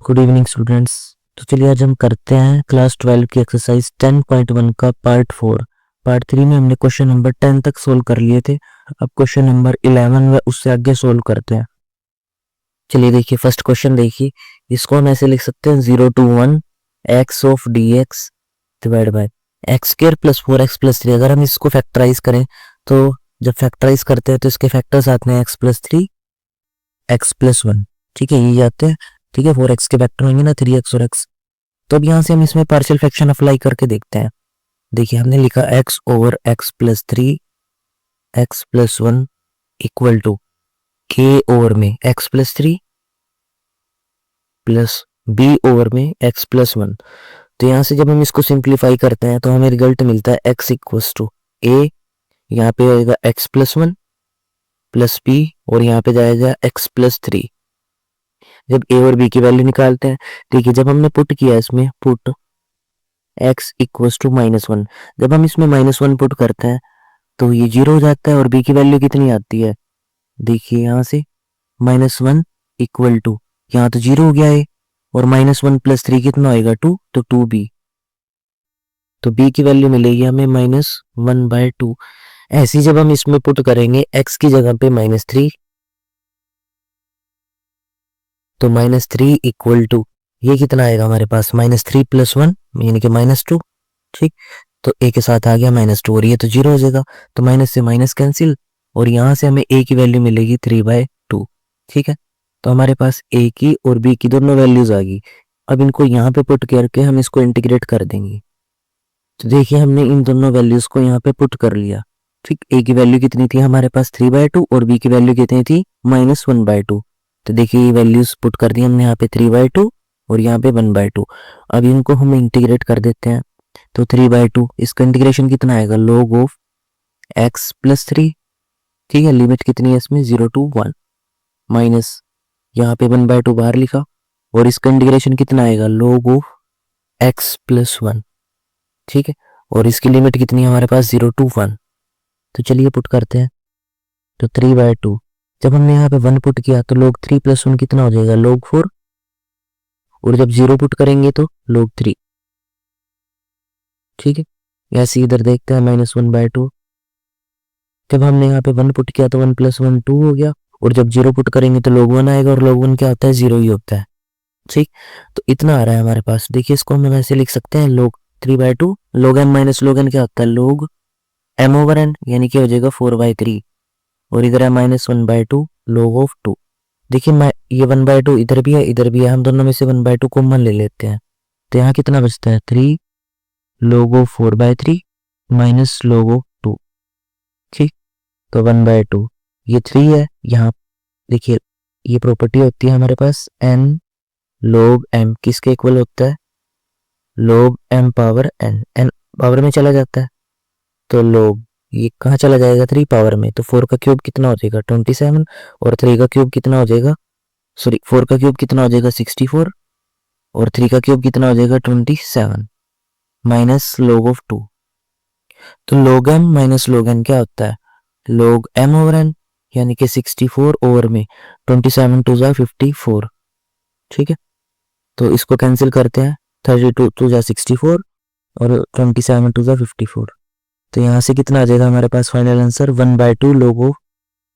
Good evening students. तो चलिए आज हम करते हैं क्लास 12 की एक्सरसाइज 10.1 का पार्ट 4। पार्ट 3 में हमने क्वेश्चन नंबर 10 तक सोल्व कर लिए थे। अब क्वेश्चन नंबर 11 व उससे आगे सोल्व करते हैं। चलिए देखिए, फर्स्ट क्वेश्चन देखिए, इसको हम ऐसे लिख सकते हैं 0 to 1 x of dx divide by x square plus 4x+3। अगर हम इसको फैक्टराइज करें तो जब फैक्टराइज करते हैं तो इसके फैक्टर्स आते हैं x+3 x+1। ठीक है, ये आते हैं। ठीक है, 4x के फैक्टर होंगे ना 3x और x। तो अब यहाँ से हम इसमें पार्शियल फ्रैक्शन अप्लाई करके देखते हैं। देखिए, हमने लिखा x over x+3 x+1 equal to k over में x+3 प्लस b ओवर में x+1। तो यहाँ से जब हम इसको सिंप्लीफाई करते हैं तो हमें रिजल्ट मिलता है x इक्वल्स टू a, यहाँ पे आएगा x+1 प्लस b और यहाँ पे जाएगा x+3। जब a और b की वैल्यू निकालते हैं, ठीक है, जब हमने पुट किया इसमें पुट x इक्वल्स टू -1, जब हम इसमें -1 पुट करते हैं तो ये 0 हो जाता है और b की वैल्यू कितनी आती है। देखिए यहाँ से -1 इक्वल टू, यहाँ तो 0 हो गया है और -1 + 3 कितना होएगा 2, तो 2b। तो b की वैल्यू मिलेगी हमें -1/2। ऐसे जब हम इसमें पुट करेंगे x की जगह पे -3, तो -3 इक्वल टू ये कितना आएगा हमारे पास -3 + 1 यानी कि -2। ठीक, तो a के साथ आ गया -2 और ये तो 0 हो जाएगा, तो माइनस से माइनस कैंसिल और यहाँ से हमें a की वैल्यू मिलेगी 3/2। ठीक है, तो हमारे पास a की और b की दोनों वैल्यूज आ गई। अब इनको यहाँ पे पुट करके हम इसको इंटीग्रेट कर देंगे। तो देखिए, हमने इन दोनों वैल्यूज को यहाँ पे पुट कर लिया। ठीक, a की वैल्यू कितनी थी हमारे पास 3/2 और b की वैल्यू कितनी थी -1/2। तो देखिए, ये वैल्यूज पुट कर दी हमने यहाँ पे 3/2 और यहाँ पे 1/2। अब इनको हम इंटीग्रेट कर देते हैं। तो 3/2 इसका इंटीग्रेशन कितना आएगा log ऑफ x+3। ठीक है, लिमिट कितनी है इसमें 0 to 1 माइनस यहाँ पे 1/2 बाहर लिखा और इसका इंटीग्रेशन कितना आएगा log ऑफ x+1। ठीक है, और इसकी लिमिट कितनी है हमारे पास 0 to 1। तो चलिए पुट करते हैं। तो 3/2 जब हमने यहाँ पे 1 पुट किया तो log 3 + 1 कितना हो जाएगा log 4 और जब 0 पुट करेंगे तो log 3। ठीक है, ऐसे इधर देखते हैं -1/2। जब हमने यहाँ पे 1 पुट किया तो 1 + 1 2 हो गया और जब 0 पुट करेंगे तो log 1 आएगा और log 1 क्या होता है 0 ही होता है। ठीक, तो इतना आ रहा है हमारे पास। देखिए, इसको हम ऐसे लिख सकते हैं log 3/2 log m - log n क्या होता है log m/n यानी कि हो जाएगा 4/3 और इधर है -1/2 log ऑफ 2। देखिए, मैं ये 1/2 इधर भी है, हम दोनों में से 1/2 कॉमन ले लेते हैं। तो यहाँ कितना बचता है 3 log of 4/3 minus log of 2। ठीक, तो 1/2 ये 3 है। यहाँ देखिए, ये प्रॉपर्टी होती है हमारे पास n log m किसके इक्वल होता है log m power n power में चला जाता है। तो log ये कहाँ चला जाएगा 3 पावर में, तो 4 का क्यूब कितना हो जाएगा 27 और 3 का क्यूब कितना हो जाएगा, सॉरी 4 का क्यूब कितना हो जाएगा 64 और 3 का क्यूब कितना हो जाएगा 27 माइनस log ऑफ 2। तो log m minus log n क्या होता है log m/n यानी कि 64 ओवर में 27 2 जा 54। ठीक है, तो इसको कैंसिल करते हैं, 32 2 जा 64 और 27 2 जा 54। तो यहाँ से कितना आ जाएगा हमारे पास final answer 1/2 log of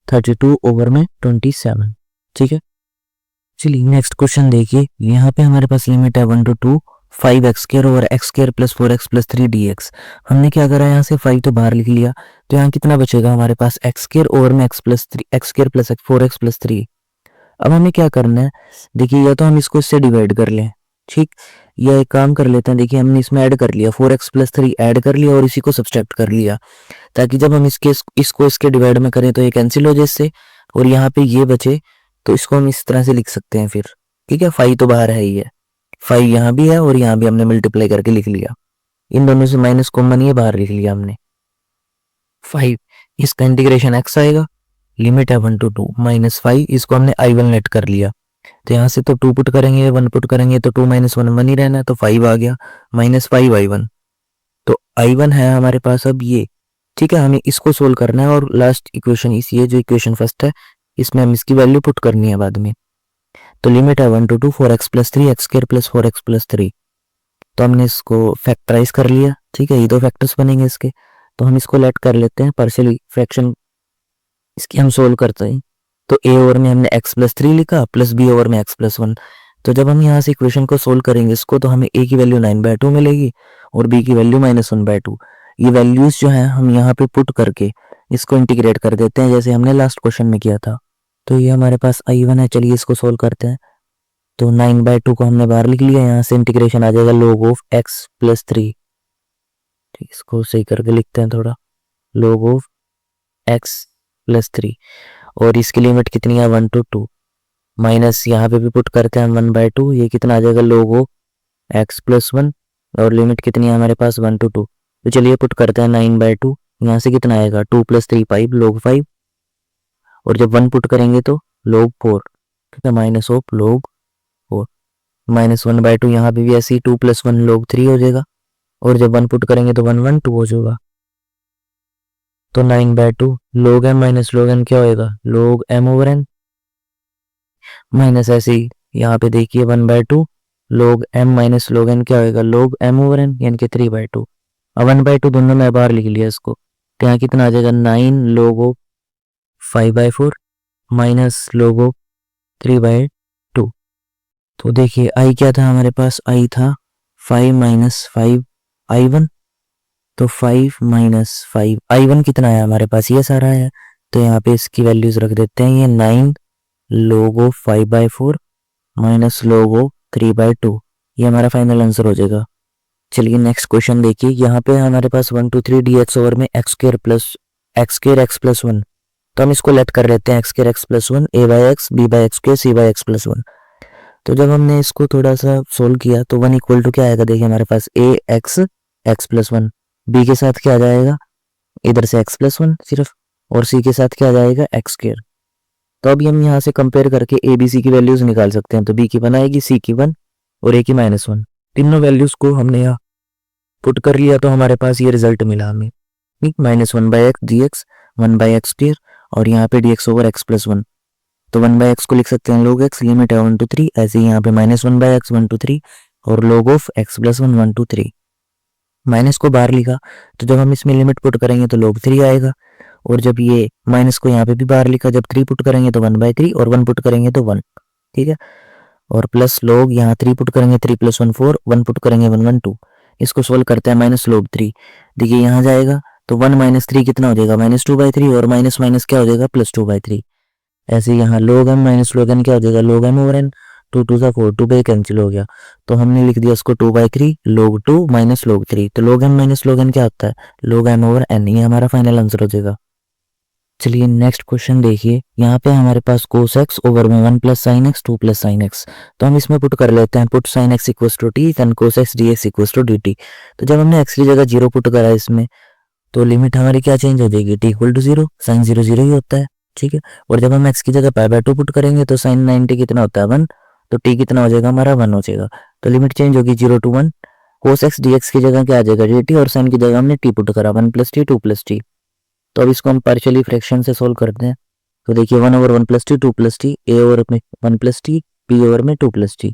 32 over में 27। ठीक है, चलिए नेक्स्ट क्वेश्चन देखिए। यहाँ पे हमारे पास लिमिट है 1 to 2 5x² over x² + 4x+3 dx। हमने क्या करा, यहाँ से 5 तो बाहर लिख लिया, तो यहाँ कितना बचेगा हमारे पास x² ओवर में x² + 4x+3। अब हमें क्या करना है, देखिए, या तो हम इसको इससे डिवाइड कर लें, ठीक, या एक काम कर लेते हैं। देखिए, हमने इसमें ऐड कर लिया 4x+3 ऐड कर लिया और इसी को सब्सट्रैक्ट कर लिया, ताकि जब हम इसको इसके डिवाइड में करें तो ये कैंसिल हो जाए इससे और यहाँ पे ये बचे, तो इसको हम इस तरह से लिख सकते हैं फिर। ठीक है, 5 तो बाहर है ही है, 5 यहाँ भी है और यहाँ भी हमने मल्टीप्लाई करके लिख लिया, इन दोनों से माइनस कॉमन ये बाहर लिख लिया हमने 5। इसका इंटीग्रेशन x आएगा, लिमिट है 1 to 2 -5, इसको हमने i1 लेट कर लिया। तो यहाँ से तो 2 पुट करेंगे 1 पुट करेंगे तो 2 - 1 1 ही रहना है, तो 5 आ गया -5 i1। तो i1 है हमारे पास अब ये। ठीक है, हमें इसको सोल्व करना है और लास्ट इक्वेशन इस ये जो इक्वेशन फर्स्ट है इसमें हम इसकी वैल्यू पुट करनी है बाद में। तो लिमिट है 1 to 2 4x plus 3 x square plus 4x plus 3। तो हमने इसको फैक्टराइज कर लिया, ठीक है, ये दो फैक्टर्स बनेंगे इसके। तो हम इसको लेट कर लेते हैं पार्शियली फ्रैक्शन, इसकी हम सोल्व करते हैं। तो ए ओवर में हमने x प्लस 3 लिखा प्लस बी ओवर में x प्लस 1। तो जब हम यहाँ से इक्वेशन को सोल्व करेंगे इसको, तो हमें a की वैल्यू 9/2 मिलेगी और b की वैल्यू -1/2। ये वैल्यूज जो है हम यहाँ पे पुट करके इसको इंटीग्रेट कर देते हैं, जैसे हमने लास्ट क्वेश्चन में किया था। तो ये हमारे पास I1 है, चलिए इसको सोल्व करते हैं। तो 9/2 को हमने बाहर लिख लिया, यहाँ से इंटीग्रेशन आ जाएगा log ऑफ x प्लस 3। ठीक, इसको सही करके लिखते हैं थोड़ा, log ऑफ x प्लस 3। और इसकी लिमिट कितनी है 1 to 2, माइनस यहाँ पे भी पुट करते हैं 1/2, ये कितना आ जाएगा log ऑफ x प्लस 1। और लिमिट कितनी है हमारे पास 1 to 2। तो चलिए पुट करते हैं 9/2, यहाँ से कितना आएगा 2 + 3 5 log 5। और जब 1 पुट करेंगे तो log 4, ठीक है, माइनस ऑफ log 4 -1/2। यहाँ पे भी ऐसे ही 2 + 1 log 3 हो जाएगा। और जब 1 पुट करेंगे तो 1 1 2 हो जाएगा। तो 9/2 log m minus log n क्या होएगा log m over n, minus ऐसे ही यहाँ पे देखिए 1/2 log m minus log n क्या होएगा log m ओवर n, यानी कि 3/2। अब 1/2 दोनों में बाहर लिख लिया इसको, तो यहाँ कितना आ जाएगा 9 log of 5/4 minus log of 3/2। तो देखिए i क्या था हमारे पास, i था 5 - 5 i1। तो 5 - 5 i1 कितना है हमारे पास, ये सारा है। तो यहाँ पे इसकी वैल्यूज रख देते हैं, ये 9 log of 5/4 minus log of 3/2, ये हमारा फाइनल आंसर हो जाएगा। चलिए नेक्स्ट क्वेश्चन देखिए, यहाँ पे हमारे पास 1 to 3 dx ओवर में x स्क्वायर x प्लस 1। तो हम इसको लेट कर लेते हैं x square x plus 1 a/x b/x square c/x plus 1। तो जब हमने इसको थोड़ा सा सोल्व किया तो 1 इक्वल टू क्या आएगा, देखिए हमारे पास x प्लस 1, b के साथ क्या आ जाएगा इधर से x प्लस 1 सिर्फ, और c के साथ क्या आ जाएगा x स्क्वायर। तो अभी हम यहाँ से कंपेयर करके a b c की वैल्यूज निकाल सकते हैं। तो b की 1 आएगी, c की 1 और a की -1। तीनों वैल्यूज को हमने यहाँ पुट कर लिया, तो हमारे पास ये रिजल्ट मिला हमें, -1/x dx 1/x स्क्वायर और यहाँ पे dx ओवर x प्लस 1। तो 1/x को लिख सकते हैं log x, लिमिट है 1 to 3, ऐसे ही यहाँ पे -1/x 1 to 3 और log of x plus 1 1 to 3। Minus को बाहर लिखा, तो जब हम इसमें लिमिट पुट करेंगे तो log 3 आएगा। और जब ये माइनस को यहाँ पे भी बाहर लिखा, जब 3 पुट करेंगे तो 1/3 और 1 पुट करेंगे तो 1, ठीक है। और प्लस log यहाँ 3 पुट करेंगे 3 + 1 4, 1 पुट करेंगे 1 1 2। इसको सोल्व करते हैं माइनस log 3, देखिए यहाँ जाएगा तो 1 - 3 कितना हो जाएगा -2/3 और माइनस माइनस क्या हो जाएगा +2/3। ऐसे यहाँ log m minus log n क्या हो जाएगा log m ओवर n, 2 2 सा 4, 2 बाई कैंसिल हो गया। तो हमने लिख दिया इसको 2/3 log 2 माइनस log 3। तो log m minus log n क्या होता है log m ओवर n, ये हमारा फाइनल आंसर हो जाएगा। चलिए नेक्स्ट क्वेश्चन देखिए, यहाँ पे हमारे पास cos x ओवर में 1 + sin x 2 + sin x। तो हम इसमें पुट कर लेते हैं, put sin x equals to t then cos x dx equals to dt। तो जब हमने x की जगह 0 पुट करा इसमें, तो लिमिट हमारी क्या चेंज हो जाएगी, t = 0, sin 0 0 ही होता है, ठीक है। और जब हम x की जगह π/2 पुट करेंगे तो sin 90 कितना होता है 1, तो t कितना हो जाएगा हमारा 1 हो जाएगा। तो लिमिट चेंज होगी 0 to 1, cos x dx की जगह क्या आ जाएगा dt और sin की जगह हमने t पुट करा 1 + t 2 + t। तो अब इसको हम पार्शियली फ्रैक्शन से सोल्व करते हैं। तो देखिए 1 over 1 + t 2 + t, a over में 1 + t, b ओवर में 2 + t।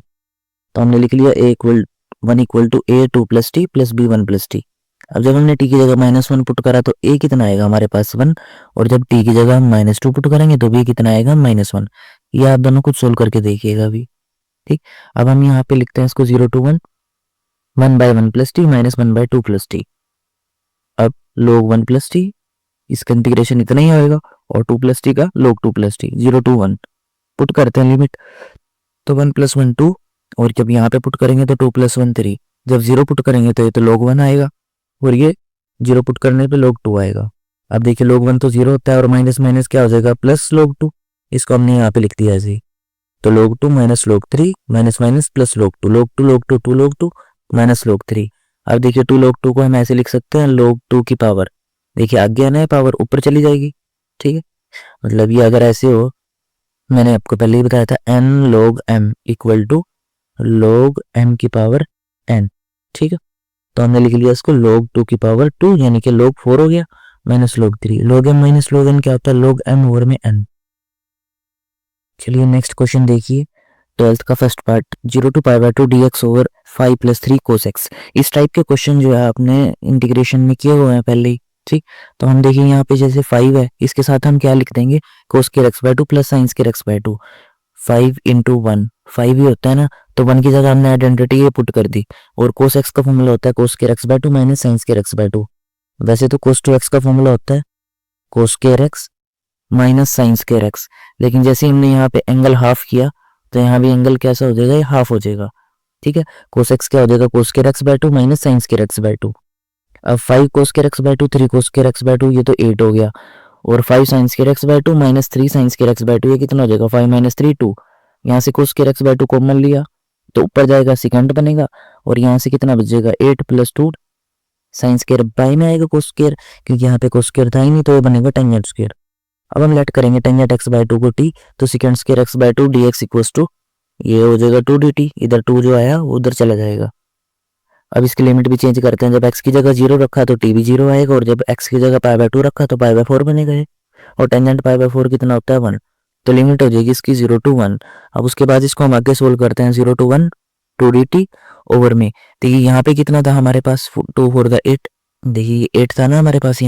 तो हमने लिख लिया 1 equal to a 2 + t plus b 1 + t। अब जब हमने t की जगह -1 पुट करा तो a कितना आएगा हमारे पास 1, और जब t की जगह हम -2 पुट करेंगे तो b कितना आएगा -1। ये आप दोनों कुछ सोल्व करके देखिएगा अभी, ठीक। अब हम यहाँ पे लिखते हैं इसको 0 to 1 1/1 + t माइनस 1/2 + t। अब log 1 + t, इसका इंटीग्रेशन इतना ही आएगा, और 2 + t का log 2 + t 0 to 1 पुट करते हैं लिमिट, तो 1 + 1 2, और जब यहाँ पे पुट करेंगे तो 2 + 1 3। जब 0 पुट करेंगे तो ये तो log 1 आएगा, और ये 0 पुट करने पे log 2 आएगा। अब देखिए log 1 तो 0 होता है और माइनस माइनस क्या हो जाएगा प्लस log 2, इसको हमने यहाँ पे लिख दिया ऐसे ही। तो log 2 minus log 3 minus minus plus log 2, log 2 log 2 2 log 2 minus log 3। अब देखिए 2 log 2 को हम ऐसे लिख सकते हैं log 2 की पावर, देखिए आगे आना है पावर ऊपर चली जाएगी, ठीक है। मतलब ये अगर ऐसे हो, मैंने आपको पहले ही बताया था n log m equal to log m की पावर n, ठीक है। तो हमने लिख लिया इसको log 2 की पावर 2, यानी कि log 4 हो गया minus log 3। log m minus log n क्या होता है log m ओवर में n। चलिए नेक्स्ट क्वेश्चन देखिए, 12th का first part 0 to pi by 2 dx over 5 + 3 cos x। इस टाइप के क्वेश्चन जो है आपने इंटीग्रेशन में किए हुए हैं पहले ही, ठीक। तो हम देखिए यहाँ पे जैसे 5 है, इसके साथ हम क्या लिख देंगे, cos square x by 2 plus sin square x by 2। 5 × 1 5 ही होता है ना, तो 1 की जगह हमने आइडेंटिटी ये पुट कर दी। और cos x का फॉर्मूला होता है cos square x by 2 minus sin square x by 2। वैसे तो cos 2x का फॉर्मूला होता है cos square x minus sine square x, लेकिन जैसे हमने यहाँ पे एंगल हाफ किया तो यहाँ भी एंगल कैसा हो जाएगा, ये हाफ हो जाएगा, ठीक है। cos x क्या हो जाएगा, cos square x by 2 minus sine square x by 2। अब 5 cos square x by 2 3 cos square x by 2 ये तो 8 हो गया, और 5 sine square x by 2 minus 3 sine square x by 2 ये कितना हो जाएगा, 5 - 3 2। यहाँ से cos square x by 2 common लिया तो ऊपर जाएगा सेकंड बनेगा, और यहाँ से कितना बचेगा 8 + 2 साइन स्क्वायर बाय में आएगा cos स्क्वायर, क्योंकि यहाँ पे cos स्क्वायर था ही नहीं तो ये बनेगा टेंजेंट स्क्वायर। अब हम लेट करेंगे टेंजेंट x बाय 2 को t, तो second square x by 2 dx equals to ये हो जाएगा 2 dt। इधर 2 जो आया वो उधर चला जाएगा। अब इसकी लिमिट भी चेंज करते हैं, जब x की जगह 0 रखा तो t भी 0 आएगा, और जब x की जगह पाई बाय 2 रखा तो पाई बाय 4 बनेगा ये। और टेंजेंट पाई बाय 4 कितना होता है 1, तो लिमिट हो जाएगी इसकी 0 to 1। अब उसके बाद इसको हम आगे सोल्व करते हैं 0 to 1 2 dt ओवर में। देखिए यहाँ पे कितना था हमारे पास 2 4 8, देखिए 8 था ना हमारे पास,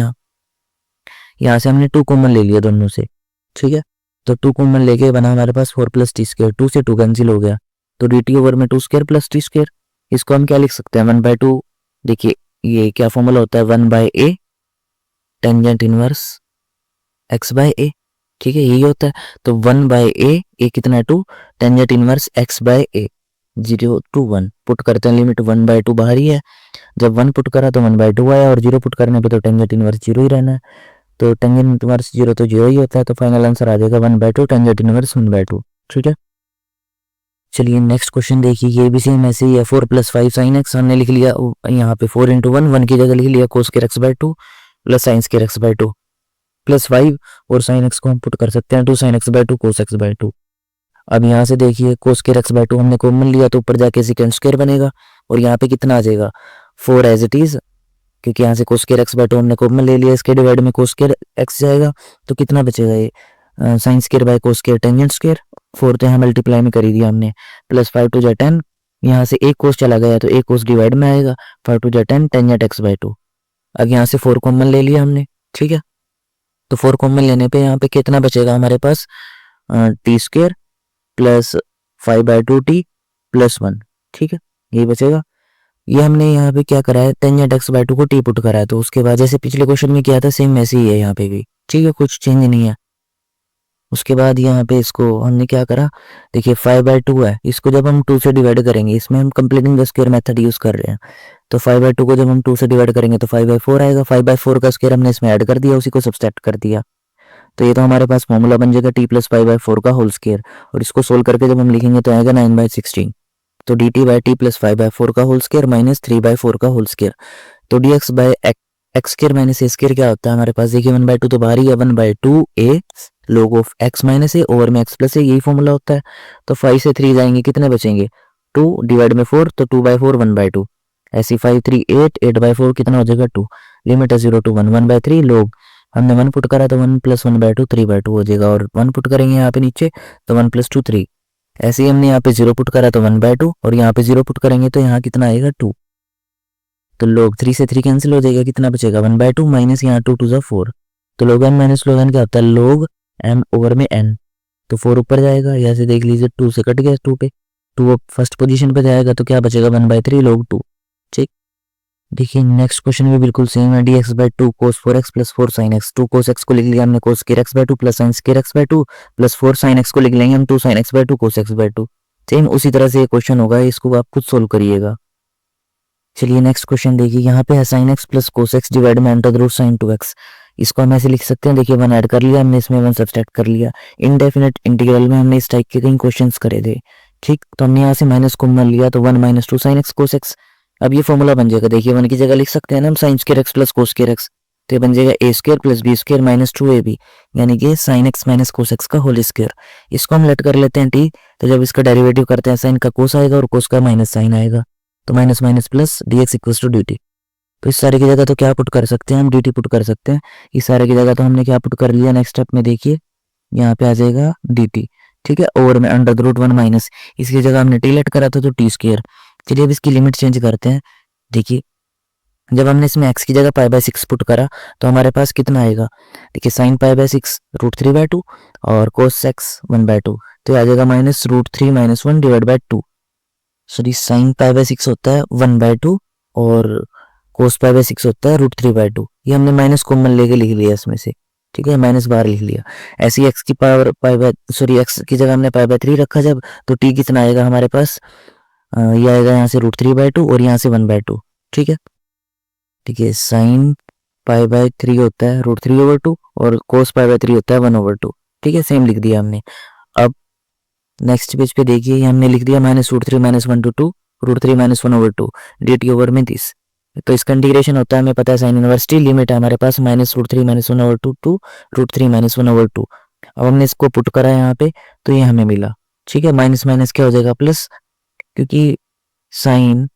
यहाँ से हमने 2 कॉमन ले लिया दोनों से, ठीक है। तो 2 कॉमन लेके बना हमारे पास 4 + t स्क्वायर, 2 से 2 कैंसिल हो गया, तो dt ओवर में 2 स्क्वायर प्लस t स्क्वायर। इसको हम क्या लिख सकते हैं 1/2, देखिए ये क्या फॉर्मूला होता है 1/a tangent inverse x by a, ठीक है यही होता है। तो 1/a a कितना है 2, tangent inverse x by a 0 to 1 put करते हैं, लिमिट 1/2 बाहर ही है। जब 1 पुट करा तो 1/2 आया, और 0 पुट करने पे तो टेंजेंट इनवर्स 0 ही रहना है, तो टेंजेंट इनवर्स 0 तो 0 ही होता है, तो फाइनल आंसर आ जाएगा 1/2 टेंजेंट इनवर्स 1/2, ठीक है। चलिए नेक्स्ट क्वेश्चन देखिए, ये भी सेम ऐसे ही है। 4 + 5 sin x हमने लिख लिया यहाँ पे 4 × 1 1 की जगह लिख लिया cos square x by 2 plus sine square x by 2 plus 5, और sin x को हम पुट कर सकते हैं 2 sin x by 2 cos x by 2। अब यहाँ से देखिए cos स्क्वायर x बाय 2 हमने कॉमन लिया तो ऊपर जाके सेकंड स्क्वायर बनेगा, और यहाँ पे कितना आ जाएगा 4 एज इट इज, क्योंकि यहाँ से cos स्क्वायर x बाय 2 हमने कॉमन ले लिया, इसके डिवाइड में cos स्क्वायर x जाएगा, तो कितना बचेगा ये sine square by cos square tangent square, 4 तो यहाँ मल्टीप्लाई में कर ही दिया हमने, प्लस 5 2 = 10, यहाँ से एक cos चला गया तो एक cos डिवाइड में आएगा, 5 2 = 10 टेंजेंट x बाय 2। अब यहाँ से 4 कॉमन ले लिया हमने, ठीक है। तो 4 कॉमन लेने पे यहाँ पे कितना बचेगा हमारे पास t square plus 5/2 t plus 1, ठीक है यही बचेगा। ये हमने यहाँ पे क्या करा है टेंजेंट x बाय 2 को t पुट करा है, तो उसके बाद जैसे पिछले क्वेश्चन में किया था सेम ऐसे ही है यहाँ पे भी, ठीक है कुछ चेंज नहीं है। उसके बाद यहाँ पे इसको हमने क्या करा, देखिए 5/2 है, इसको जब हम 2 से डिवाइड करेंगे, इसमें हम completing the square method use कर रहे हैं, तो 5/2 को जब हम 2 से डिवाइड करेंगे तो 5/4 आएगा, 5/4 का स्क्वायर हमने इसमें ऐड कर दिया, उसी को सब्सट्रैक्ट कर दिया, तो ये तो हमारे पास फॉर्मूला बन जाएगा t + 5/4 का होल स्क्वायर, और इसको सोल्व करके जब हम लिखेंगे तो आएगा 9/16, तो dt/t + 5/4 का होल स्क्वायर माइनस 3/4 का होल स्क्वायर। तो dx by x square minus a square क्या होता है हमारे पास, देखिए 1/2 तो बाहर ही है, 1/2 a log of x minus a over में x प्लस a, यही फॉर्मूला होता है। तो 5 से 3 जाएंगे कितने बचेंगे 2 डिवाइड में 4, तो 2/4 1/2, ऐसी 5 3 8 8/4 कितना हो जाएगा 2, लिमिट है 0 to 1 1/3 log, हमने 1 पुट करा तो 1 + 1/2 3/2 हो जाएगा, और 1 पुट करेंगे यहाँ पे नीचे तो 1 + 2 3, ऐसे ही हमने यहाँ पे 0 पुट करा तो 1/2, और यहाँ पे 0 पुट करेंगे तो यहाँ कितना आएगा 2, तो log 3 से 3 कैंसिल हो जाएगा, कितना बचेगा 1/2 माइनस यहाँ 2 2 4, तो log n minus log n क्या होता है log m ओवर में n, तो 4 ऊपर जाएगा, यहाँ से देख लीजिए 2 से कट गया 2 पे, 2 फर्स्ट पोजीशन पे जाएगा तो क्या बचेगा 1/3 log 2, ठीक। देखिए नेक्स्ट क्वेश्चन भी बिल्कुल सेम है, dx by 2 cos 4x plus 4 sin x, 2 cos x को लिख लिया हमने cos square x by 2 plus sin square x by 2 plus 4 sin x को लिख लेंगे हम 2 sin x by 2 cos x by 2, same उसी तरह से ये क्वेश्चन होगा, इसको आप खुद सोल्व करिएगा। चलिए नेक्स्ट क्वेश्चन देखिए, यहाँ पे है sin x plus cos x divide में अंडर रूट sin 2x, इसको हम ऐसे लिख सकते हैं, देखिए 1 ऐड कर लिया हमने, इसमें 1 सब्सट्रैक्ट कर लिया। इनडेफिनेट इंटीग्रल में हमने इस टाइप के कई क्वेश्चंस करे थे, ठीक, तो हमने यहाँ से माइनस कॉमन लिया तो 1 - 2 sin x cos x। अब ये फॉर्मूला बन जाएगा, देखिए 1 की जगह लिख सकते हैं ना हम sin square x plus cos square x, तो ये बन जाएगा a square plus b square minus 2ab, यानी कि sin x minus cos x का होल स्क्वायर। इसको हम लेट कर लेते हैं t, तो जब इसका डेरिवेटिव करते हैं sin का cos आएगा और cos का माइनस sin आएगा, तो minus minus plus dx equals to dt। तो इस सारे की जगह तो क्या पुट कर सकते हैं हम dt पुट कर सकते हैं, इस सारे की जगह तो हमने क्या पुट कर लिया, नेक्स्ट स्टेप में देखिए यहाँ पे आ जाएगा dt, ठीक है, ओवर में अंडर द रूट 1 माइनस, इसकी जगह हमने टी लेट करा था तो टी स्क्वायर। चलिए अब इसकी लिमिट चेंज करते हैं। देखिए जब हमने इसमें x की जगह पाई बाय 6 पुट करा तो हमारे पास कितना आएगा, देखिए साइन पाई बाय 6 √3/2 और कोस x 1/2, तो आ जाएगा -√3 - 1 divide by 2। Sorry, sine pi by 6 होता है 1/2 और कोस पाई बाय 6 होता है √3/2। ये हमने माइनस कॉमन लेके लिख लिया इसमें से, ठीक है, माइनस बाहर लिख लिया। ऐसी x की पावर x की जगह हमने पाई बाय 3 रखा जब, तो t कितना आएगा हमारे पास, ये आएगा यहाँ से √3/2 और यहाँ से 1/2। ठीक है, ठीक है, साइन पाई बाय 3 होता है √3/2 और कोस पाई बाय 3 होता है 1/2। ठीक है, सेम लिख दिया हमने। अब नेक्स्ट पेज पे देखिए, ये हमने लिख दिया -√3 - 1 to 2 √3 - 1/2 dt ओवर में दिस। तो इसका इंटीग्रेशन होता है, हमें पता है साइन इनवर्स टी, लिमिट है हमारे पास -√3 - 1/2 टू √3 - 1/2। अब हमने इसको पुट करा यहाँ पे तो ये हमें मिला। ठीक है, माइनस माइनस क्या हो जाएगा प्लस, क्योंकि साइन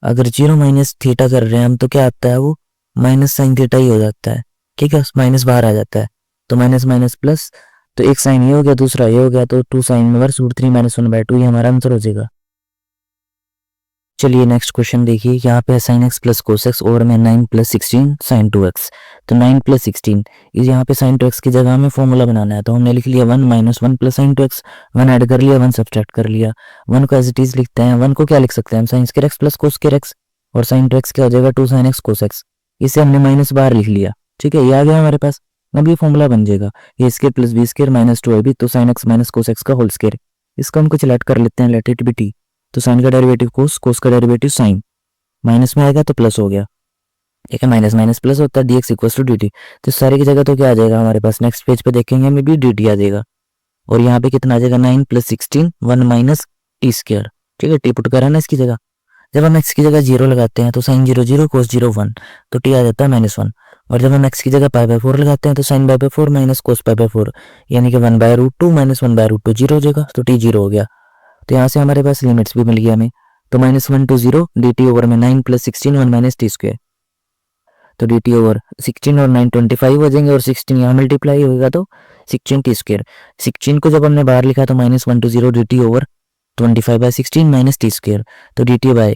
अगर 0 माइनस थीटा कर रहे हैं हम तो क्या आता है, वो माइनस साइन थीटा ही हो जाता है। ठीक है, माइनस बाहर आ जाता है तो माइनस माइनस प्लस, तो एक साइन ये हो गया, दूसरा ये हो गया, तो 2 साइन इनवर्स √3 - 1/2 ये हमारा आंसर हो जाएगा। चलिए नेक्स्ट क्वेश्चन देखिए, यहाँ पे sine x plus cos x over में 9 + 16 साइन 2x। तो 9 + 16 इस यहाँ पे साइन 2x की जगह हमें फॉर्मूला बनाना है, तो हमने लिख लिया 1 - 1 + साइन 2x, 1 ऐड कर लिया, 1 सब्ट्रैक्ट कर लिया। 1 को एज इट इज लिखते हैं, 1 को क्या लिख सकते हैं हम, sign square x plus cos square x, और साइन 2x क्या हो जाएगा 2 साइन x कोस x। इसे हमने माइनस बाहर लिख लिया। ठीक है, ये आ गया हमारे पास। अब ये फॉर्मूला बन जाएगा A square plus B square minus 2ab, तो sine x minus cos x का होल स्क्वायर। इसको हम कुछ लेट कर लेते हैं, लेट इट बी टी। तो साइन का डेरिवेटिव कोस, कोस का डेरिवेटिव साइन, माइनस में आएगा तो प्लस हो गया। ठीक है, माइनस माइनस प्लस होता है, dx = dt। तो सारे की जगह तो क्या आ जाएगा हमारे पास, नेक्स्ट पेज पे देखेंगे हमें भी dt आ जाएगा। और यहाँ पे कितना आ जाएगा 9 + 16 1 माइनस टी स्क्वायर। ठीक है, टी पुट करा ना इसकी जगह। जब हम x की जगह 0 लगाते हैं तो साइन 0 0 कोस 0 1, तो t आ जाता है -1। और जब हम x की जगह पाई बाय 4 लगाते हैं तो sine pi by 4 minus cos pi by 4, यानी कि 1/√2 - 1/√2 0 हो जाएगा, तो t 0 हो गया। तो यहाँ से हमारे पास लिमिट्स भी मिल गया हमें, तो -1 to 0 dt ओवर में 9 + 16 1 माइनस टी स्क्वायर। तो dt ओवर 16 और 9 25 हो जाएंगे, और 16 यहाँ मल्टीप्लाई होगा तो 16 टी स्क्वायर। 16 को जब हमने बाहर लिखा तो -1 to 0 dt over 25/16 minus t square. तो dt बाय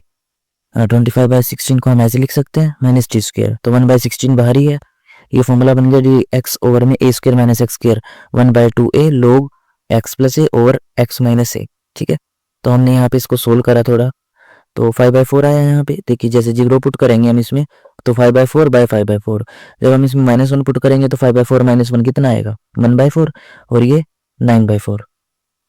25/16 को हम ऐसे लिख सकते हैं माइनस टी स्क्वायर, तो 1/16 बाहर ही है। ये फॉर्मूला बन गया डी एक्स ओवर में a square minus x square 1/2a log x + a over x - a। ठीक है, तो हमने यहाँ पे इसको सोल्व करा थोड़ा, तो 5/4 आया यहाँ पे। देखिए जैसे 0 पुट करेंगे हम इसमें तो 5/4/5/4। जब हम इसमें -1 पुट करेंगे तो 5/4 - 1 कितना आएगा 1/4, और ये 9/4।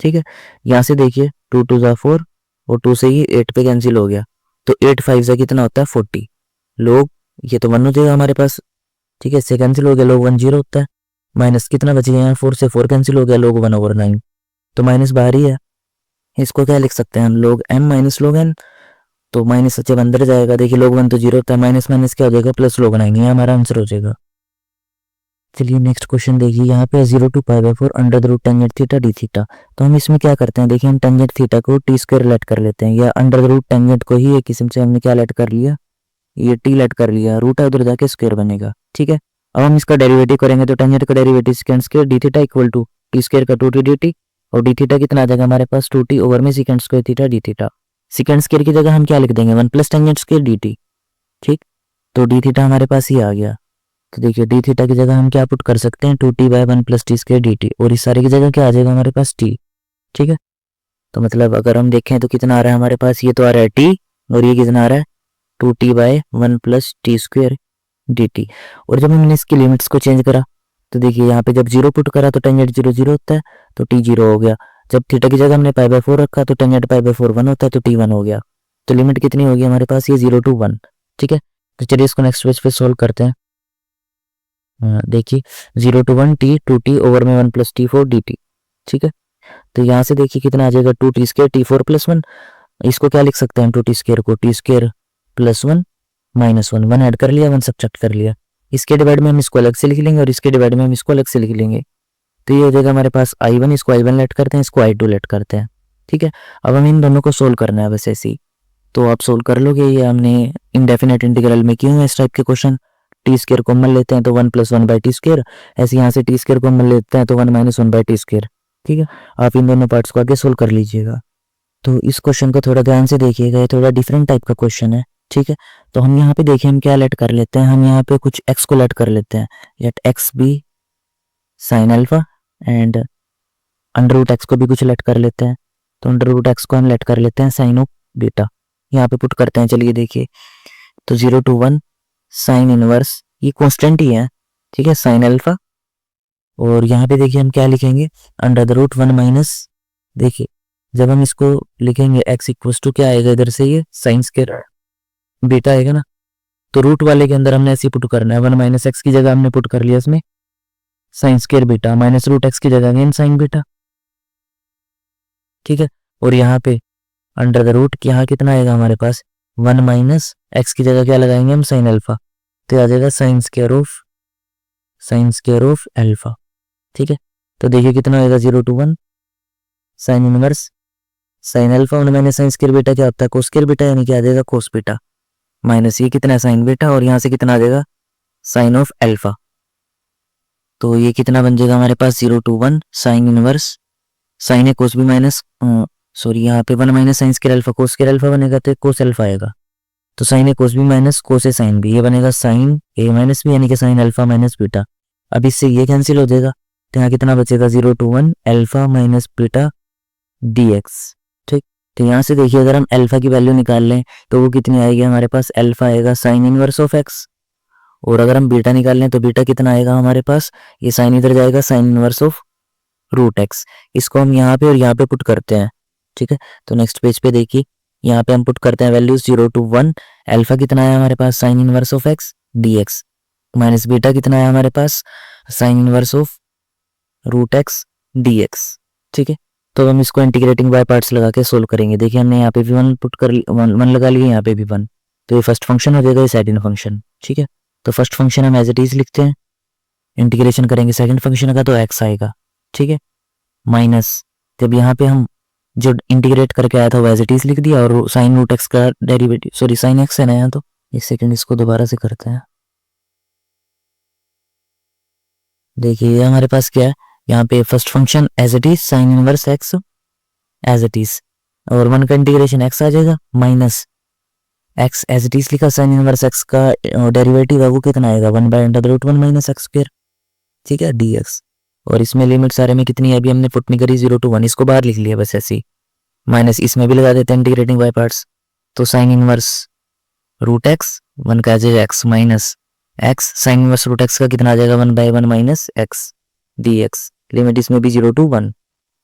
ठीक है, यहाँ से देखिए 2 2 ज़ा 4 और 2 से ही 8 पे कैंसिल हो गया, तो 8 5 ज़ा कितना होता है 40 लोग, ये तो 1 हो जाएगा हमारे पास। ठीक है, इससे कैंसिल हो गया, लोग 1 0 होता है। माइनस कितना बच गया यहाँ 4 से 4 कैंसिल हो गया, लोग 1/9, तो माइनस बाहर ही है। इसको क्या लिख सकते हैं हम, log m minus log n, तो माइनस जब अंदर जाएगा, देखिए log 1 तो 0 होता है, माइनस माइनस क्या हो जाएगा प्लस log 9, ये हमारा आंसर हो जाएगा। चलिए नेक्स्ट क्वेश्चन देखिए, यहाँ पे 0 to π/4 under the root tangent theta D theta. तो हम इसमें क्या करते हैं, देखिए हम टेंजेंट थीटा को टी स्क्वायर लेट कर लेते हैं, या अंडर द रूट टेंजेंट को ही एक किस्म से हमने क्या लेट कर लिया, ये टी लेट कर लिया, रूट है उधर जाके स्क्वायर बनेगा। ठीक है, अब हम इसका डेरिवेटिव करेंगे तो टेंजेंट का derivative second square d theta equal to t square का 2t dt, और डी थीटा कितना आ जाएगा हमारे पास 2t ओवर में second square theta D theta. Second square की जगह हम क्या लिख देंगे 1 + टेंजेंट स्क्वायर dt। ठीक, तो डी थीटा हमारे पास ही आ गया। तो देखिए डी थीटा की जगह हम क्या पुट कर सकते हैं 2t/1 + t स्क्वायर dt, और इस सारे की जगह क्या आ जाएगा हमारे पास t। ठीक है, तो मतलब अगर हम देखें तो कितना आ रहा है हमारे पास, ये तो आ रहा है t, और ये कितना आ रहा है 2t/1 + t स्क्वायर dt। और जब हमने इसकी लिमिट्स को चेंज करा तो देखिए यहाँ पे जब 0 पुट करा तो टेंजेंट 0 0 होता है, तो t 0 हो गया। जब थीटा की जगह हमने π/4 रखा तो टेंजेंट π/4 1 होता है, तो t 1 हो गया। तो लिमिट कितनी होगी हमारे पास, ये 0 to 1। ठीक है, तो चलिए इसको नेक्स्ट पेज पे सोल्व करते हैं। देखिए 0 to 1 t 2t ओवर में 1 + t4 dt। ठीक है, तो यहाँ से देखिए कितना आ जाएगा 2t स्क्वायर t4 + 1। इसको क्या लिख सकते हैं हम, 2t स्क्वायर को t स्क्वायर + 1 - 1, 1 ऐड कर लिया, 1 सब्ट्रैक्ट कर लिया। इसके डिवाइड में हम इसको अलग से लिख लेंगे और इसके डिवाइड में हम इसको अलग से लिख लेंगे, तो ये हो जाएगा हमारे पास i1, इसको i1 लेट करते हैं, इसको i2 लेट करते हैं। ठीक है, अब हम इन दोनों को सोल्व करना है बस ऐसे ही, तो आप सोल्व कर लोगे। ये हमने इंडेफिनेट इंटीग्रल में किए हुए इस टाइप के क्वेश्चन। टी स्क्वायर कॉमन लेते हैं तो 1 + 1/t स्क्वायर, ऐसे यहाँ से टी स्क्वायर कॉमन लेते हैं तो 1 - 1/t स्क्वायर। ठीक है, आप इन दोनों पार्ट्स को आगे सोल्व कर लीजिएगा। तो इस क्वेश्चन को थोड़ा ध्यान से देखिएगा, ये थोड़ा डिफरेंट टाइप का क्वेश्चन है। ठीक है, तो हम यहाँ पे देखिए हम क्या लेट कर लेते हैं, हम यहाँ पे कुछ x को लेट कर लेते हैं, let x be sine alpha and under root x को भी कुछ लेट कर लेते हैं। तो अंडर रूट एक्स को हम लेट कर लेते हैं साइन ऑफ बीटा, यहाँ पे पुट करते हैं। चलिए देखिए, तो 0 to 1 साइन इनवर्स, ये कॉन्स्टेंट ही है। ठीक है, साइन अल्फा, और यहाँ पे देखिए हम क्या लिखेंगे, अंडर द रूट 1 माइनस, देखिए जब हम इसको लिखेंगे x इक्वल टू क्या आएगा, इधर से ये साइन स्क्वायर बीटा आएगा ना, तो रूट वाले के अंदर हमने ऐसे पुट करना है, 1 माइनस एक्स की जगह हमने पुट कर लिया इसमें sine square beta, minus root x की जगह अगेन साइन बीटा। ठीक है, और यहाँ पे अंडर द रूट, यहाँ कितना आएगा हमारे पास, 1 माइनस एक्स की जगह क्या लगाएंगे हम, साइन अल्फा, तो आ जाएगा साइन स्क्वायर ऑफ अल्फा। ठीक है, तो देखिए कितना होगा, 0 to 1 sine inverse sine alpha, और मैंने साइन स्क्वायर बीटा क्या होता है, कोस स्क्वायर बीटा, यानी कि आ जाएगा कोस बीटा, माइनस ये कितना है साइन बीटा, और यहाँ से कितना आ जाएगा साइन ऑफ अल्फा। तो ये कितना बन जाएगा हमारे पास, 0 to 1 साइन इनवर्स साइन है कोस भी माइनस, सॉरी यहाँ पे 1 minus sine square alpha, cos square alpha बनेगा तो कोस अल्फा आएगा, तो साइन है कोस भी माइनस कोस है साइन भी, ये बनेगा साइन ए माइनस बी, यानी कि साइन अल्फा माइनस बीटा। अब इससे ये कैंसिल हो जाएगा, तो यहाँ कितना बचेगा, 0 to 1 alpha minus beta dx। ठीक, तो यहाँ से देखिए अगर हम अल्फा की वैल्यू निकाल लें तो वो कितनी आएगी हमारे पास, अल्फा आएगा साइन इनवर्स ऑफ एक्स, और अगर हम बीटा निकाल लें तो बीटा कितना आएगा हमारे पास, ये साइन इधर जाएगा sine inverse of root x. इसको हम यहाँ पे और यहाँ पे पुट करते हैं। ठीक है, तो नेक्स्ट पेज पे देखिए, यहाँ पे हम पुट करते हैं वैल्यूज 0 to 1 अल्फा कितना है हमारे पास, sine inverse of x dx, minus beta कितना है हमारे पास, sine inverse of root x dx। ठीक है, तो हम इसको इंटीग्रेटिंग बाय पार्ट्स लगा के सोल्व करेंगे। देखिए हमने यहाँ पे भी 1 पुट कर वन लगा लिया, यहाँ पे भी 1, तो ये फर्स्ट फंक्शन हो जाएगा, ये सेकंड फंक्शन। ठीक है, तो फर्स्ट फंक्शन हम एज इट इज लिखते हैं, इंटीग्रेशन करेंगे सेकंड फंक्शन का तो x आएगा। ठीक है, माइनस जब यहाँ पे हम जो इंटीग्रेट करके आया था वो एज इट इज लिख दिया, और साइन रूट एक्स का डेरिवेटिव, सॉरी साइन एक्स है ना यहाँ, तो एक सेकंड इसको दोबारा से करते हैं। देखिए ये हमारे पास क्या है, यहाँ पे first function as it is sine inverse x as it is, और 1 का इंटीग्रेशन x आ जाएगा, minus x as it is लिखा, साइन इनवर्स x का डेरिवेटिव है वो कितना आएगा, 1 by under root 1 minus x square. ठीक है, dx, और इसमें लिमिट सारे में कितनी है, अभी हमने पुट नहीं करी, 0 to 1, इसको बाहर लिख लिया बस ऐसे ही, माइनस इसमें भी लगा देते हैं इंटीग्रेटिंग बाय पार्ट्स, तो साइन इनवर्स रूट एक्स 1 का आ जाएगा x minus x, sine inverse root x का कितना आ जाएगा, 1 by 1 minus x dx, limit इसमें भी 0 to 1,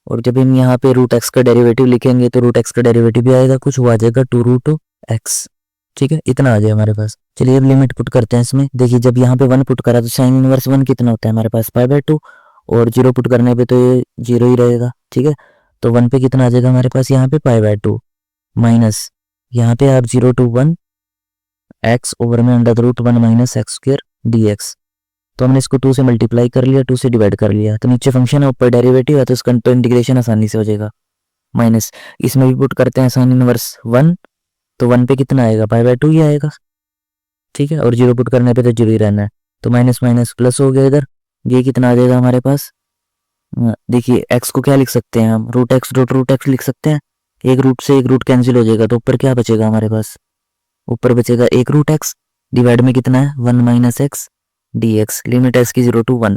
और जब हम यहाँ पे रूट एक्स का डेरिवेटिव लिखेंगे तो रूट एक्स का डेरिवेटिव भी आएगा कुछ, वो आ जाएगा 2 रूट एक्स। ठीक है, इतना आ जाए हमारे पास। चलिए अब लिमिट पुट करते हैं इसमें। देखिए जब यहाँ पे 1 पुट करा तो साइन इनवर्स 1 कितना होता है हमारे पास, π/2, और 0 पुट करने पे तो ये 0 ही रहेगा। ठीक है, तो 1 पे कितना आ जाएगा हमारे पास यहाँ पे π/2, माइनस यहाँ पे आप 0 to 1 एक्स ओवर में under root 1 minus x square dx, तो हमने इसको 2 से मल्टीप्लाई कर लिया, 2 से डिवाइड कर लिया, तो नीचे फंक्शन है ऊपर डेरिवेटिव है, तो इसका तो इंटीग्रेशन आसानी से हो जाएगा, माइनस इसमें भी पुट करते हैं साइन इनवर्स 1, तो 1 पे कितना आएगा, π/2 ही आएगा। ठीक है, और 0 पुट करने पे तो 0 ही रहना है, तो माइनस माइनस प्लस हो गया इधर, ये कितना आ जाएगा हमारे पास, देखिए x को क्या लिख सकते हैं हम, रूट एक्स लिख सकते हैं, एक रूट से एक रूट कैंसिल हो जाएगा, तो ऊपर क्या बचेगा हमारे पास, ऊपर बचेगा एक रूट एक्स, डिवाइड में कितना है 1 माइनस एक्स dx, लिमिट है इसकी 0 to 1।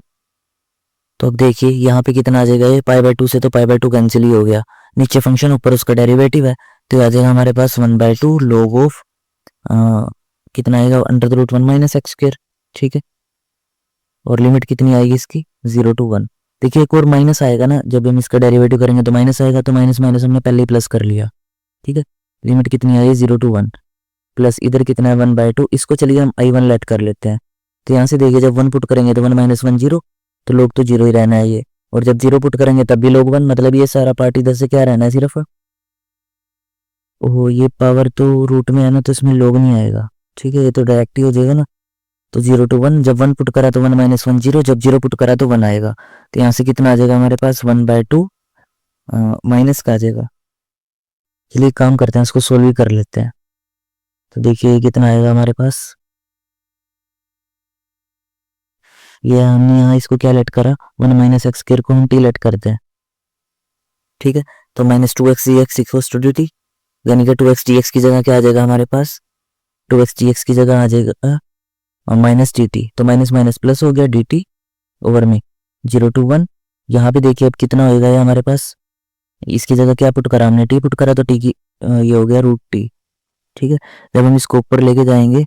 तो अब देखिए यहाँ पे कितना आ जाएगा, ये π/2 से तो π/2 कैंसिल ही हो गया, नीचे फंक्शन ऊपर उसका डेरिवेटिव है, तो आ जाएगा हमारे पास 1/2 log ऑफ कितना आएगा, under root 1 minus x square. ठीक है, और लिमिट कितनी आएगी इसकी 0 to 1। देखिए एक और माइनस आएगा ना, जब हम इसका डेरिवेटिव करेंगे तो माइनस आएगा, तो माइनस माइनस हमने पहले ही प्लस कर लिया। ठीक है, लिमिट कितनी आई 0 to 1, प्लस इधर कितना है 1/2, इसको चलिए हम i1 लेट कर लेते हैं। तो यहाँ से देखिए जब 1 पुट करेंगे तो 1 माइनस 1 0, तो लोग तो 0 ही रहना है ये, और जब 0 पुट करेंगे तब भी लोग 1, मतलब ये सारा पार्ट इधर से क्या रहना है सिर्फ, ओह ये पावर तो रूट में है ना, तो इसमें लोग नहीं आएगा। ठीक है, ये तो डायरेक्ट ही हो जाएगा ना, तो 0 to 1, जब 1 पुट करा तो 1 माइनस 1 0, जब 0 पुट करा तो 1 आएगा, तो यहाँ से कितना आ जाएगा हमारे पास 1/2 माइनस का आ जाएगा। चलिए काम करते हैं, इसको सोल्व भी कर लेते हैं। तो देखिए कितना आएगा हमारे पास, ये हमने यहाँ इसको क्या लेट करा, 1 माइनस एक्स स्क्वायर को हम t लेट करते हैं, ठीक है। तो minus 2x dx equals to dt, यानी कि 2x dx की जगह क्या आ जाएगा हमारे पास, 2x dx की जगह आ जाएगा माइनस dt, तो माइनस माइनस प्लस हो गया dt ओवर में 0 to 1। यहाँ पे देखिए अब कितना होएगा ये हमारे पास, इसकी जगह क्या पुट करा हमने, t पुट करा, तो t की ये हो गया रूट t। ठीक है। जब हम इसको ऊपर लेके जाएंगे,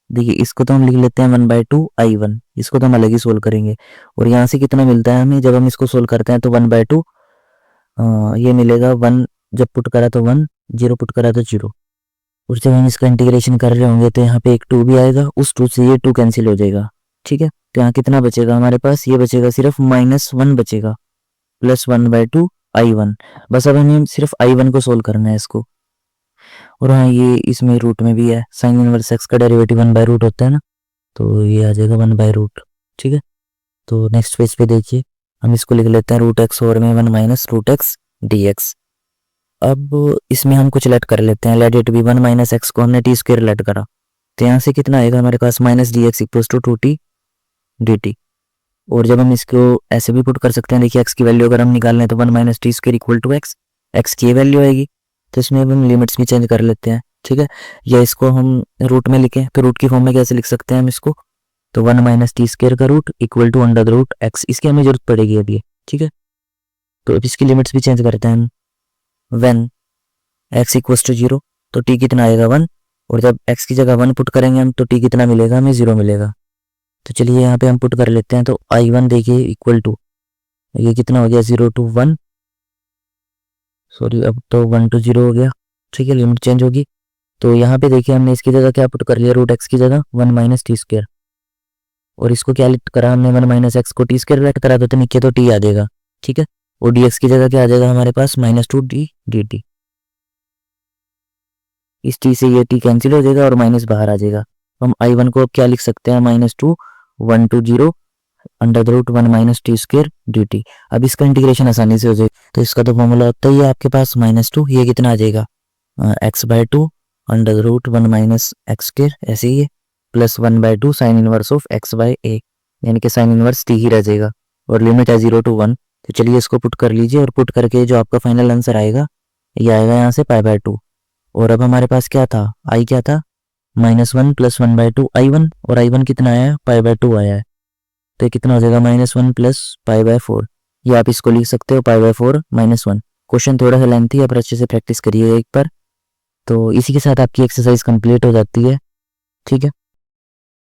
देखिए इसको तो हम लिख लेते हैं 1/2 i1, इसको तो हम अलग ही सोल्व करेंगे। और यहाँ से कितना मिलता है हमें, जब हम इसको सोल्व करते हैं तो 1/2 ये मिलेगा 1, जब पुट करा तो 1, 0 पुट करा तो 0। और जब हम इसका इंटीग्रेशन कर रहे होंगे तो यहाँ पे एक 2 भी आएगा, उस 2 से ये 2 कैंसिल हो जाएगा। ठीक है। तो यहाँ कितना बचेगा हमारे पास, ये बचेगा सिर्फ -1 बचेगा, प्लस 1/2 i1। बस अब हमें सिर्फ i1 को सोल्व करना है इसको। और हाँ, ये इसमें रूट में भी है, साइन इनवर्स एक्स का डेरिवेटिव 1/रूट होता है ना, तो ये आ जाएगा 1/रूट। ठीक है। तो नेक्स्ट पेज पे देखिए, हम इसको लिख लेते हैं रूट एक्स ओवर में 1 माइनस रूट एक्स dx। अब इसमें हम कुछ लेट कर लेते हैं, let it B 1 minus x को हमने टी स्क्वायर लेट करा, तो यहाँ से कितना आएगा हमारे पास, minus dx equals to 2t dt। और जब हम इसको ऐसे भी पुट कर सकते हैं, देखिए एक्स की वैल्यू अगर हम निकाल लें तो 1 minus t square equal to x, x की वैल्यू आएगी, तो इसमें अब हम लिमिट्स भी चेंज कर लेते हैं। ठीक है। या इसको हम रूट में लिखें तो रूट की फॉर्म में कैसे लिख सकते हैं हम इसको, तो 1 माइनस टी स्क्वायर का root equal to under root x, इसकी हमें जरूरत पड़ेगी अभी। ठीक है। तो अब इसकी लिमिट्स भी चेंज करते हैं हम, व्हेन एक्स इक्वल्स टू 0, तो टी कितना आएगा 1, और जब एक्स की जगह 1 पुट करेंगे हम तो टी कितना मिलेगा हमें, 0 मिलेगा। तो चलिए यहाँ पे हम पुट कर लेते हैं, तो i1 देखिए इक्वल टू, ये कितना हो गया 0 to 1, सॉरी अब तो 1 to 0 हो गया। ठीक है। लिमिट चेंज होगी, तो यहाँ पे देखिए हमने इसकी जगह क्या पुट कर लिया, रूट एक्स की जगह 1 माइनस टी स्क्वायर, और इसको क्या लिट करा हमने, 1 माइनस एक्स को टी स्क्वायर लेट करा, तो नीचे तो टी आ जाएगा। ठीक है। और डी एक्स की जगह क्या आ जाएगा हमारे पास, -2t dt। इस टी से ये टी कैंसिल हो जाएगा और माइनस बाहर आ जाएगा। हम i1 को अब क्या लिख सकते हैं, -2 1 to 0 under root 1 minus t square dt। अब इसका इंटीग्रेशन आसानी से हो जाएगा, तो इसका तो फॉर्मूला होता ही है आपके पास -2, ये कितना आ जाएगा x/2 under root 1 minus x square, ऐसे ही है, plus 1/2 sign inverse of x/a, यानी कि साइन इनवर्स t ही रह जाएगा, और लिमिट है 0 to 1। तो चलिए इसको पुट कर लीजिए, और पुट करके जो आपका फाइनल आंसर आएगा ये आएगा यहाँ से π/2। और अब हमारे पास क्या था, i क्या था, -1 प्लस 1/2 i1, और i1 कितना आया है, π/2 आया है, तो कितना हो जाएगा -1 प्लस π/4। ये आप इसको लिख सकते हो π/4 -1। क्वेश्चन थोड़ा सा लेंथी है पर अच्छे से प्रैक्टिस करिएगा एक बार। तो इसी के साथ आपकी एक्सरसाइज कंप्लीट हो जाती है। ठीक है।